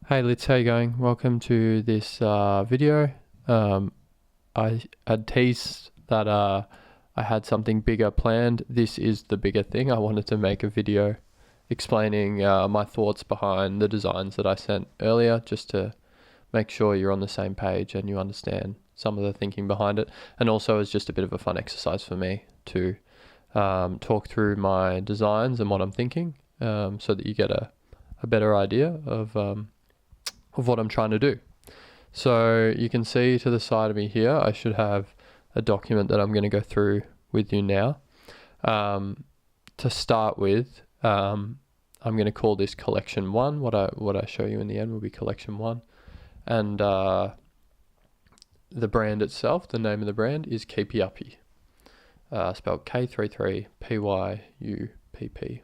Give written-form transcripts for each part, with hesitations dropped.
Hey Litz, how you going? Welcome to this video. I had teased that I had something bigger planned. This is the bigger thing. I wanted to make a video explaining my thoughts behind the designs that I sent earlier, just to make sure you're on the same page and you understand some of the thinking behind it. And also it's just a bit of a fun exercise for me to talk through my designs and what I'm thinking, so that you get a better idea of what I'm trying to do. So you can see to the side of me here, I should have a document that I'm going to go through with you now. To start with, I'm going to call this collection 1. What I show you in the end will be collection 1. And the brand itself, the name of the brand is k33pyuppy, spelled k33pyuppy.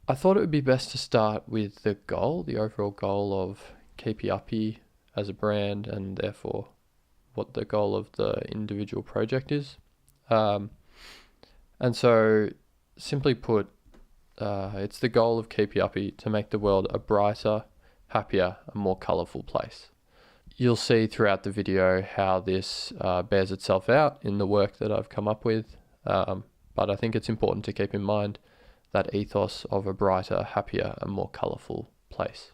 I thought it would be best to start with the goal, the overall goal of k33pyuppy as a brand, and therefore what the goal of the individual project is. And so, simply put, it's the goal of k33pyuppy to make the world a brighter, happier, and more colourful place. You'll see throughout the video how this bears itself out in the work that I've come up with, but I think it's important to keep in mind that ethos of a brighter, happier, and more colourful place.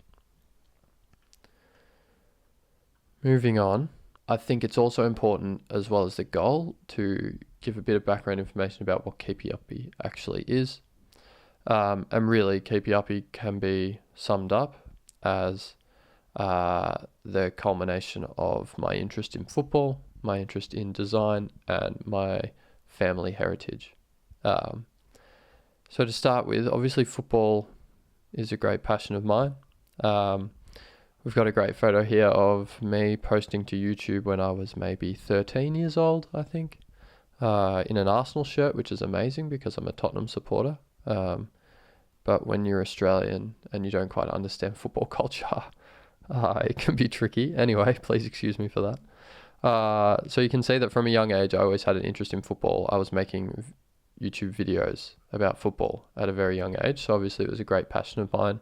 Moving on, I think it's also important, as well as the goal, to give a bit of background information about what k33pyuppy actually is. And really, k33pyuppy can be summed up as the culmination of my interest in football, my interest in design, and my family heritage. So to start with, obviously football is a great passion of mine. We've got a great photo here of me posting to YouTube when I was maybe 13 years old, I think, in an Arsenal shirt, which is amazing because I'm a Tottenham supporter. But when you're Australian and you don't quite understand football culture, it can be tricky. Anyway, please excuse me for that. So you can see that from a young age, I always had an interest in football. I was making YouTube videos about football at a very young age, so obviously it was a great passion of mine.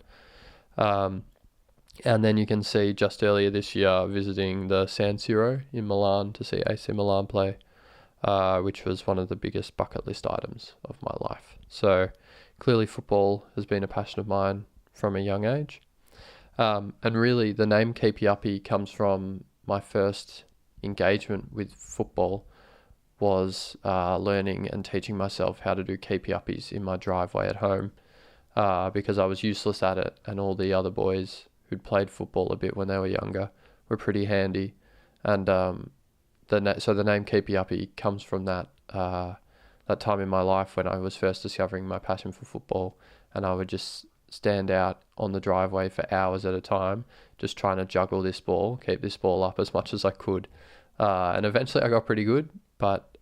And then you can see just earlier this year visiting the San Siro in Milan to see AC Milan play, which was one of the biggest bucket list items of my life. So clearly football has been a passion of mine from a young age. And really the name k33pyuppy comes from my first engagement with football was learning and teaching myself how to do k33pyuppys in my driveway at home, because I was useless at it, and all the other boys who'd played football a bit when they were younger were pretty handy. And so the name k33pyuppy comes from that time in my life when I was first discovering my passion for football, and I would just stand out on the driveway for hours at a time just trying to juggle this ball, keep this ball up as much as I could. And eventually I got pretty good, but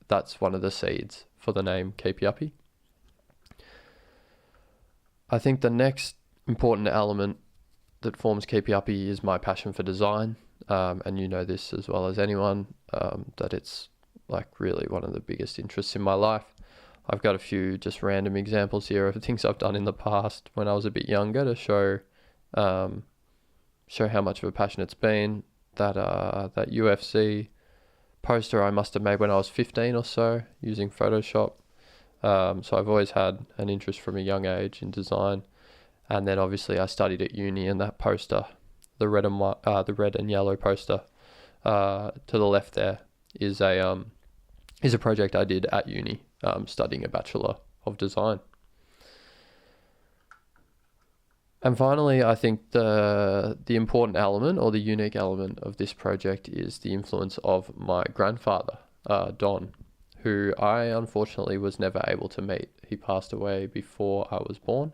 that's one of the seeds for the name k33pyuppy. I think the next important element that forms k33pyuppy is my passion for design, and you know this as well as anyone, that it's like really one of the biggest interests in my life. I've got a few just random examples here of things I've done in the past when I was a bit younger to show how much of a passion it's been. That UFC poster I must have made when I was 15 or so using Photoshop. So I've always had an interest from a young age in design. And then obviously I studied at uni, and that poster, the red and yellow poster to the left there is a project I did at uni, studying a Bachelor of Design. And finally, I think the important element, or the unique element of this project, is the influence of my grandfather, Don, who I unfortunately was never able to meet. He passed away before I was born.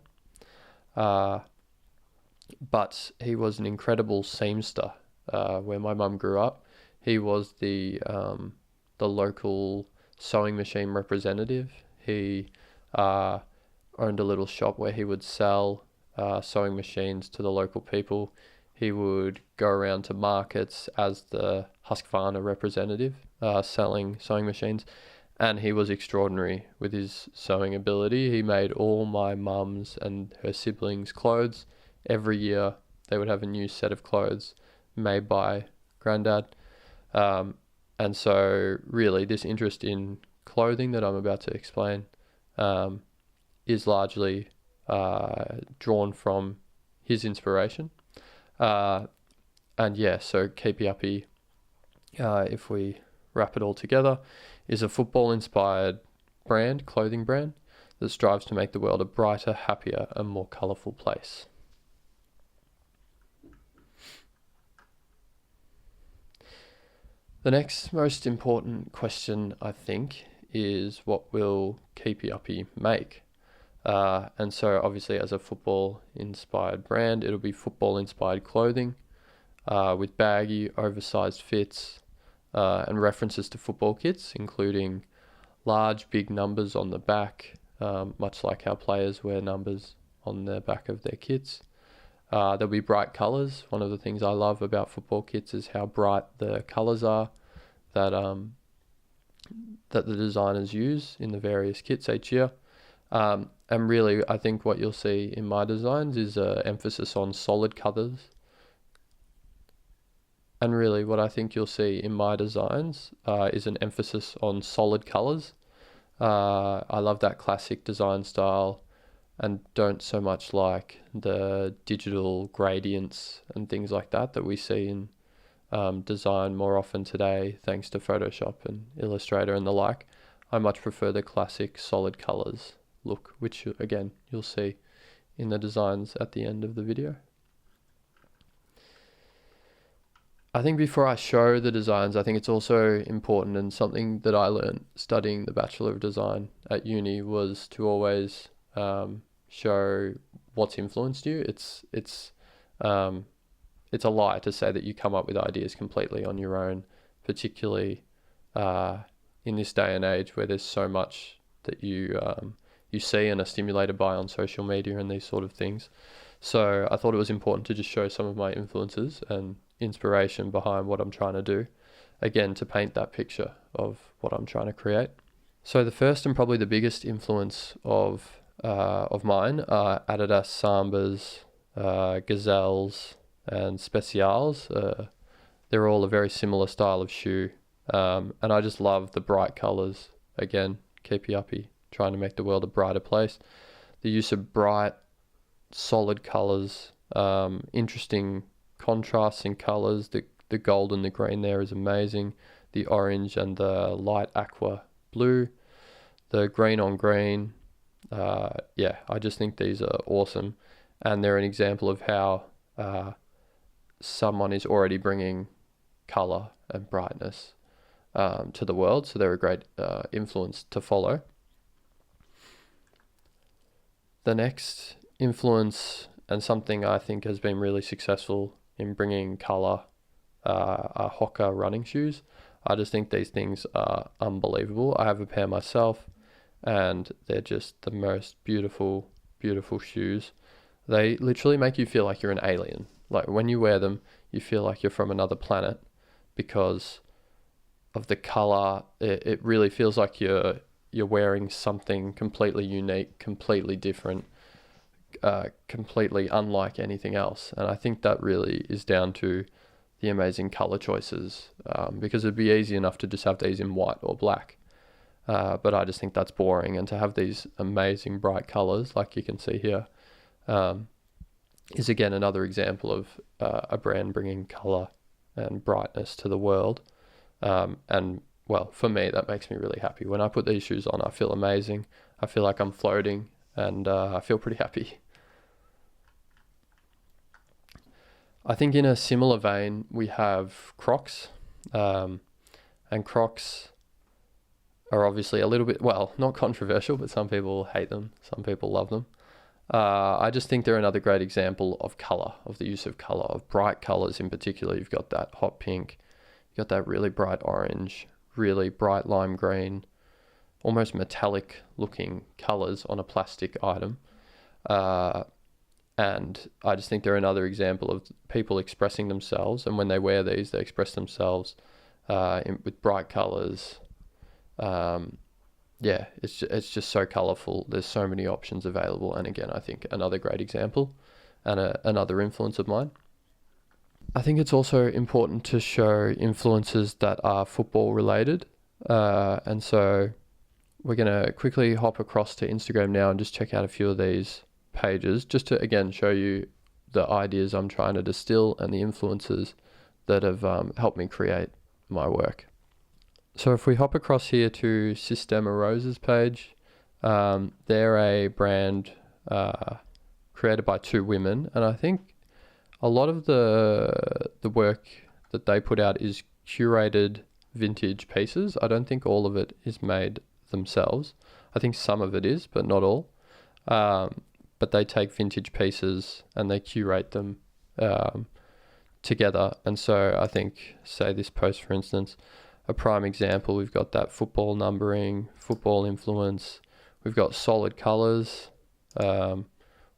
But he was an incredible seamster where my mum grew up. He was the local sewing machine representative. He owned a little shop where he would sell sewing machines to the local people. He would go around to markets as the Husqvarna representative, selling sewing machines. And he was extraordinary with his sewing ability. He made all my mum's and her siblings' clothes every year they would have a new set of clothes made by Granddad. And so really this interest in clothing that I'm about to explain is largely drawn from his inspiration. And yeah, so k33pyuppy, if we wrap it all together, is a football-inspired clothing brand, that strives to make the world a brighter, happier, and more colourful place. The next most important question, I think, is what will k33pyuppy make? And so obviously as a football-inspired brand, it'll be football-inspired clothing with baggy, oversized fits and references to football kits, including large, big numbers on the back, much like how players wear numbers on the back of their kits. There'll be bright colours. One of the things I love about football kits is how bright the colours are that the designers use in the various kits each year. And really, I think what you'll see in my designs is an emphasis on solid colours. And really, what I think you'll see in my designs is an emphasis on solid colours. I love that classic design style and don't so much like the digital gradients and things like that we see in design more often today, thanks to Photoshop and Illustrator and the like. I much prefer the classic solid colours look, which again, you'll see in the designs at the end of the video. I think before I show the designs, I think it's also important, and something that I learned studying the Bachelor of Design at uni was to always show what's influenced you. It's a lie to say that you come up with ideas completely on your own, particularly in this day and age where there's so much that you see and are stimulated by on social media and these sort of things. So I thought it was important to just show some of my influences and inspiration behind what I'm trying to do, again, to paint that picture of what I'm trying to create. So the first and probably the biggest influence of mine are Adidas Sambas, Gazelles, and Specials. They're all a very similar style of shoe, and I just love the bright colours. Again, k33pyuppy, trying to make the world a brighter place. The use of bright, solid colours, interesting contrasts in colours. The gold and the green there is amazing. The orange and the light aqua blue. The green on green. Yeah, I just think these are awesome. And they're an example of how someone is already bringing colour and brightness to the world. So they're a great influence to follow. The next influence, and something I think has been really successful in bringing colour, are Hoka running shoes. I just think these things are unbelievable. I have a pair myself and they're just the most beautiful, beautiful shoes. They literally make you feel like you're an alien. Like when you wear them, you feel like you're from another planet because of the colour. It really feels like you're wearing something completely unique, completely different, completely unlike anything else. And I think that really is down to the amazing colour choices, because it'd be easy enough to just have these in white or black. But I just think that's boring. And to have these amazing bright colours, like you can see here, is again another example of a brand bringing colour and brightness to the world. And well, for me, that makes me really happy. When I put these shoes on, I feel amazing. I feel like I'm floating, and I feel pretty happy. I think in a similar vein, we have Crocs. And Crocs are obviously a little bit, well, not controversial, but some people hate them. Some people love them. I just think they're another great example of colour, of the use of colour, of bright colours in particular. You've got that hot pink, you've got that really bright orange, really bright lime green, almost metallic looking colours on a plastic item. And I just think they're another example of people expressing themselves. And when they wear these, they express themselves with bright colours. Yeah, it's just so colourful. There's so many options available. And again, I think another great example. and another influence of mine. I think it's also important to show influences that are football related. And so we're going to quickly hop across to Instagram now and just check out a few of these pages just to, again, show you the ideas I'm trying to distill and the influences that have helped me create my work. So if we hop across here to Sistema Rose's page, they're a brand created by two women, and I think a lot of the work that they put out is curated vintage pieces. I don't think all of it is made themselves. I think some of it is, but not all. But they take vintage pieces and they curate them together. And so I think, say this post, for instance, a prime example, we've got that football numbering, football influence. We've got solid colors all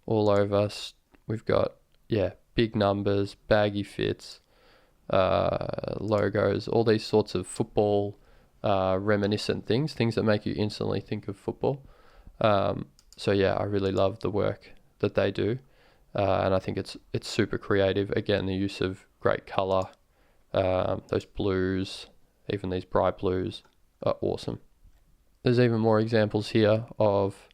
over. We've got, big numbers, baggy fits, logos, all these sorts of football reminiscent things that make you instantly think of football. So I really love the work that they do, and I think it's super creative. Again, the use of great color, those blues, even these bright blues are awesome. There's even more examples here of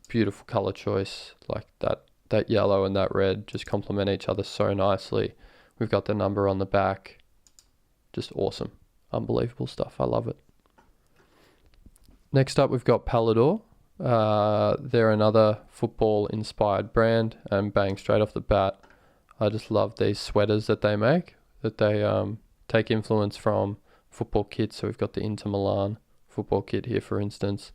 beautiful color choice, like that yellow and that red just complement each other so nicely. We've got the number on the back, just awesome, unbelievable stuff. I love it. Next up, we've got Palador. They're another football inspired brand, and bang, straight off the bat, I just love these sweaters that they make, that they take influence from football kits. So we've got the Inter Milan football kit here, for instance.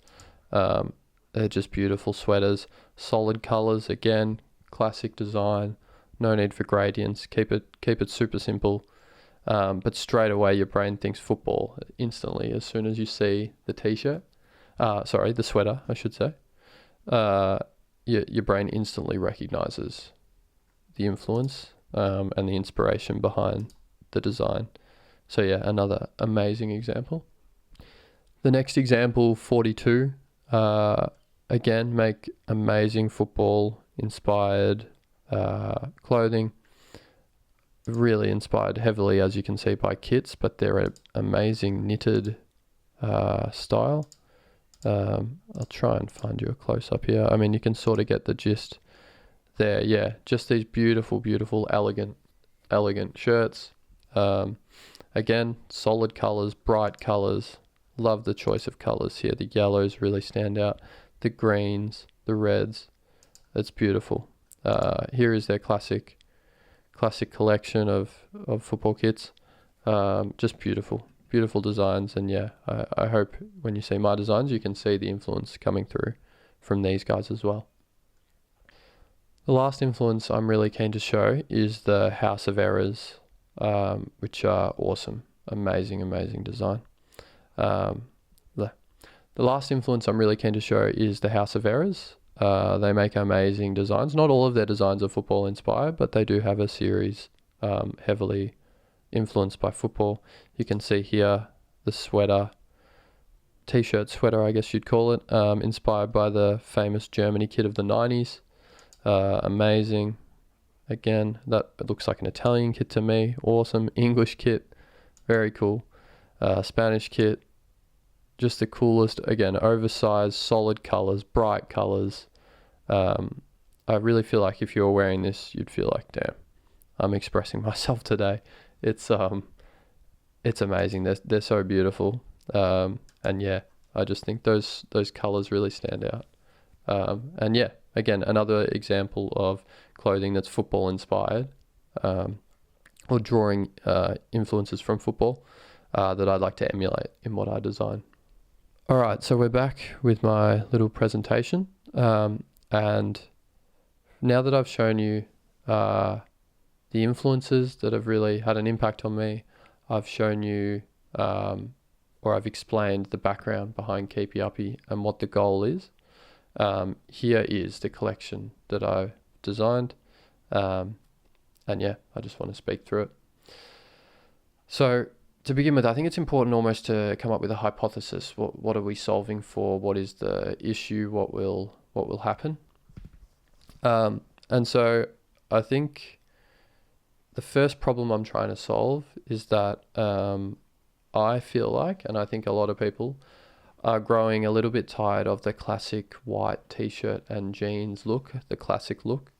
They're just beautiful sweaters, solid colors, again, classic design, no need for gradients, keep it super simple. But straight away your brain thinks football instantly as soon as you see the t-shirt. The sweater, I should say. Your brain instantly recognizes the influence and the inspiration behind the design. So another amazing example. The next example, 42, again, make amazing football inspired clothing. Really inspired heavily, as you can see, by kits, but they're an amazing knitted style. I'll try and find you a close-up here. I mean, you can sort of get the gist there. Yeah, just these beautiful, elegant shirts. Again, solid colors, bright colors. Love the choice of colors here. The yellows really stand out. The greens, the reds. It's beautiful. Here is their classic collection of football kits. Just beautiful designs, and I hope when you see my designs you can see the influence coming through from these guys as well. The last influence I'm really keen to show is the House of Errors, which are awesome, amazing design. The last influence I'm really keen to show is the House of Errors. They make amazing designs. Not all of their designs are football inspired, but they do have a series heavily influenced by football. You can see here the sweater, t-shirt sweater, I guess you'd call it, inspired by the famous Germany kit of the 90s. Amazing. Again, that looks like an Italian kit to me. Awesome. English kit, very cool. Spanish kit, just the coolest. Again, oversized, solid colors, bright colors. I really feel like if you were wearing this, you'd feel like, damn, I'm expressing myself today. It's amazing. They're so beautiful. I just think those colors really stand out. Again, another example of clothing that's football inspired, or drawing influences from football that I'd like to emulate in what I design. All right, so we're back with my little presentation, and now that I've shown you the influences that have really had an impact on me, I've shown you or I've explained the background behind k33pyuppy and what the goal is. Here is the collection that I've designed, I just want to speak through it. So to begin with, I think it's important almost to come up with a hypothesis. What are we solving for? What is the issue? What will happen? And so I think the first problem I'm trying to solve is that I feel like, and I think a lot of people are growing a little bit tired of the classic white t-shirt and jeans look, the classic look,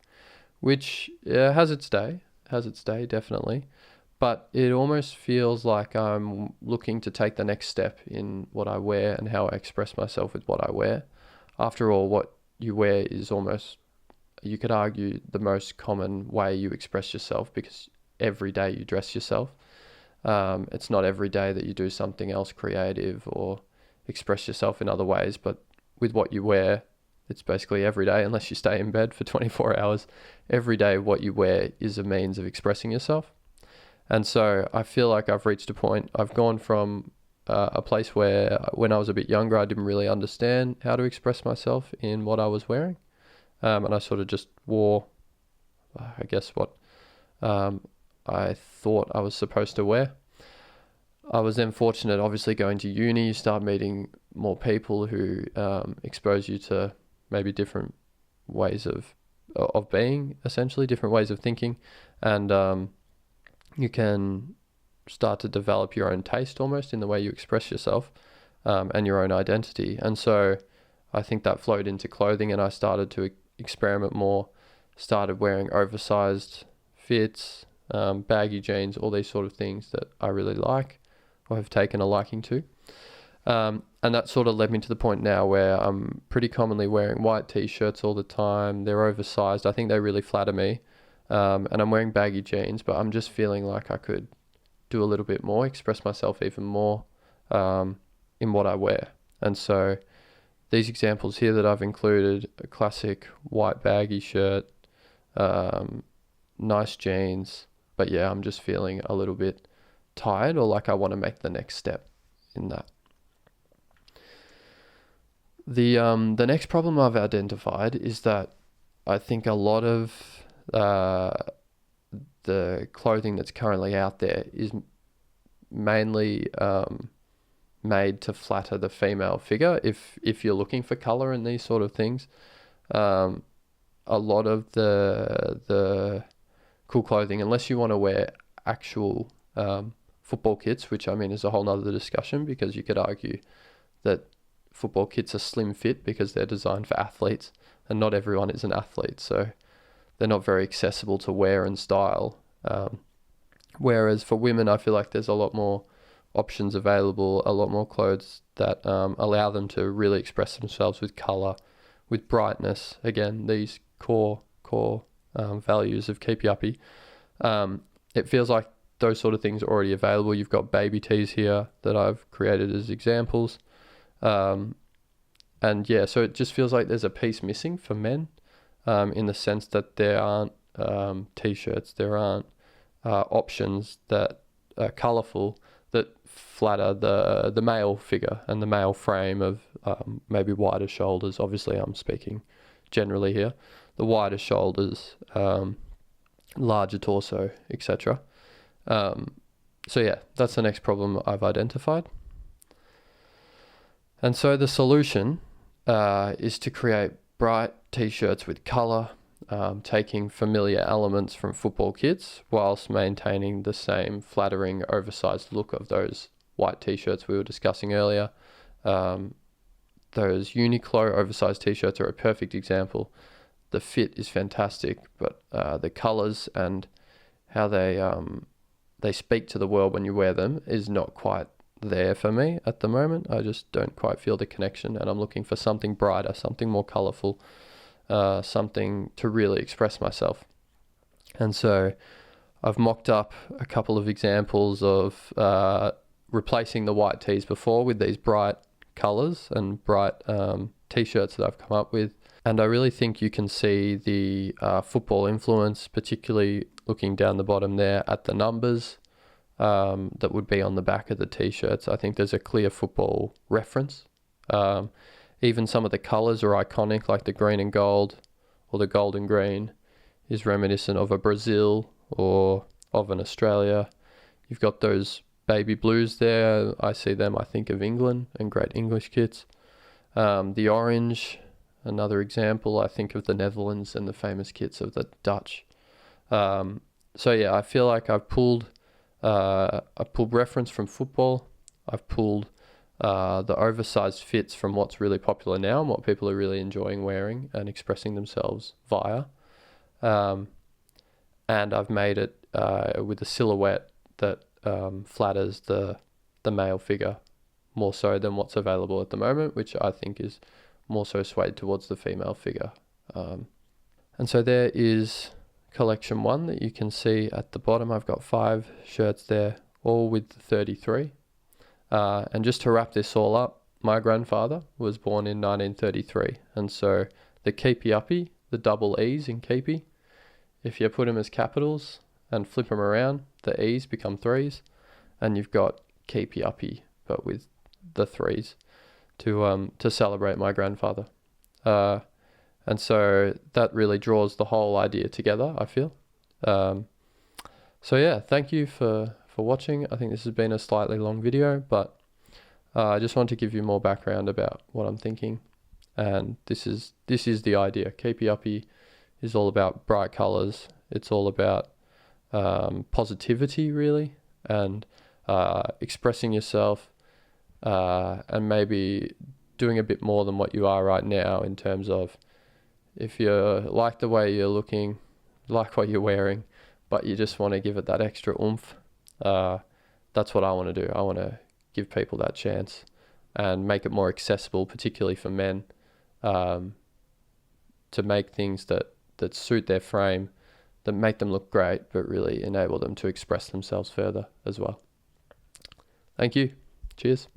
which has its day, definitely. But it almost feels like I'm looking to take the next step in what I wear and how I express myself with what I wear. After all, what you wear is almost, you could argue, the most common way you express yourself, because every day you dress yourself. It's not every day that you do something else creative or express yourself in other ways, but with what you wear, it's basically every day, unless you stay in bed for 24 hours. Every day what you wear is a means of expressing yourself. And so I feel like I've reached a point, I've gone from a place where when I was a bit younger, I didn't really understand how to express myself in what I was wearing. And I sort of just wore, I guess, what I thought I was supposed to wear. I was then fortunate, obviously, going to uni. You start meeting more people who expose you to maybe different ways of being, essentially, different ways of thinking. And you can start to develop your own taste almost in the way you express yourself and your own identity. And so I think that flowed into clothing, and I started to experiment more, started wearing oversized fits, baggy jeans, all these sort of things that I really like or have taken a liking to. And that sort of led me to the point now where I'm pretty commonly wearing white t-shirts all the time. They're oversized. I think they really flatter me. And I'm wearing baggy jeans, but I'm just feeling like I could do a little bit more, express myself even more in what I wear. And so these examples here that I've included, a classic white baggy shirt, nice jeans, but yeah, I'm just feeling a little bit tired, or like I want to make the next step in that. The next problem I've identified is that I think a lot of the clothing that's currently out there is mainly made to flatter the female figure. If you're looking for color and these sort of things, a lot of the cool clothing, unless you want to wear actual football kits, which I mean is a whole nother discussion, because you could argue that football kits are slim fit because they're designed for athletes, and not everyone is an athlete, so they're not very accessible to wear and style. Whereas for women, I feel like there's a lot more options available, a lot more clothes that allow them to really express themselves with color, with brightness. Again, these core values of K33pyuppy. It feels like those sort of things are already available. You've got baby tees here that I've created as examples. And yeah, so it just feels like there's a piece missing for men, in the sense that there aren't t-shirts, there aren't options that are colourful, that flatter the male figure and the male frame of maybe wider shoulders. Obviously, I'm speaking generally here. The wider shoulders, larger torso, etc. So yeah, that's the next problem I've identified. And so the solution is to create bright t-shirts with colour, taking familiar elements from football kits whilst maintaining the same flattering, oversized look of those white t-shirts we were discussing earlier. Those Uniqlo oversized t-shirts are a perfect example. The fit is fantastic, but the colours and how they speak to the world when you wear them is not quite there for me at the moment. I just don't quite feel the connection, and I'm looking for something brighter, something more colourful, something to really express myself. And so I've mocked up a couple of examples of replacing the white tees before with these bright colours and bright t-shirts that I've come up with. And I really think you can see the football influence, particularly looking down the bottom there at the numbers that would be on the back of the t-shirts. I think there's a clear football reference. Even some of the colours are iconic, like the green and gold, or the gold and green is reminiscent of a Brazil or of an Australia. You've got those baby blues there. I see them, I think of England and great English kits. The orange, another example. I think of the Netherlands and the famous kits of the Dutch. So yeah, I feel like I've pulled reference from football. I've pulled the oversized fits from what's really popular now and what people are really enjoying wearing and expressing themselves via. And I've made it with a silhouette that flatters the male figure more so than what's available at the moment, which I think is more so swayed towards the female figure. And so there is collection 1 that you can see at the bottom. I've got 5 shirts there, all with the 33. And just to wrap this all up, my grandfather was born in 1933, and so the k33pyuppy, the double E's in keepy, if you put them as capitals and flip them around, the E's become 3's, and you've got k33pyuppy, but with the 3's to celebrate my grandfather. And so that really draws the whole idea together, I feel. So yeah, thank you for watching. I think this has been a slightly long video, but I just want to give you more background about what I'm thinking. And this is the idea. k33pyuppy is all about bright colors. It's all about positivity, really, and expressing yourself, and maybe doing a bit more than what you are right now, in terms of, if you like the way you're looking, like what you're wearing, but you just want to give it that extra oomph, that's what I want to do. I want to give people that chance and make it more accessible, particularly for men, to make things that suit their frame, that make them look great, but really enable them to express themselves further as well. Thank you. Cheers.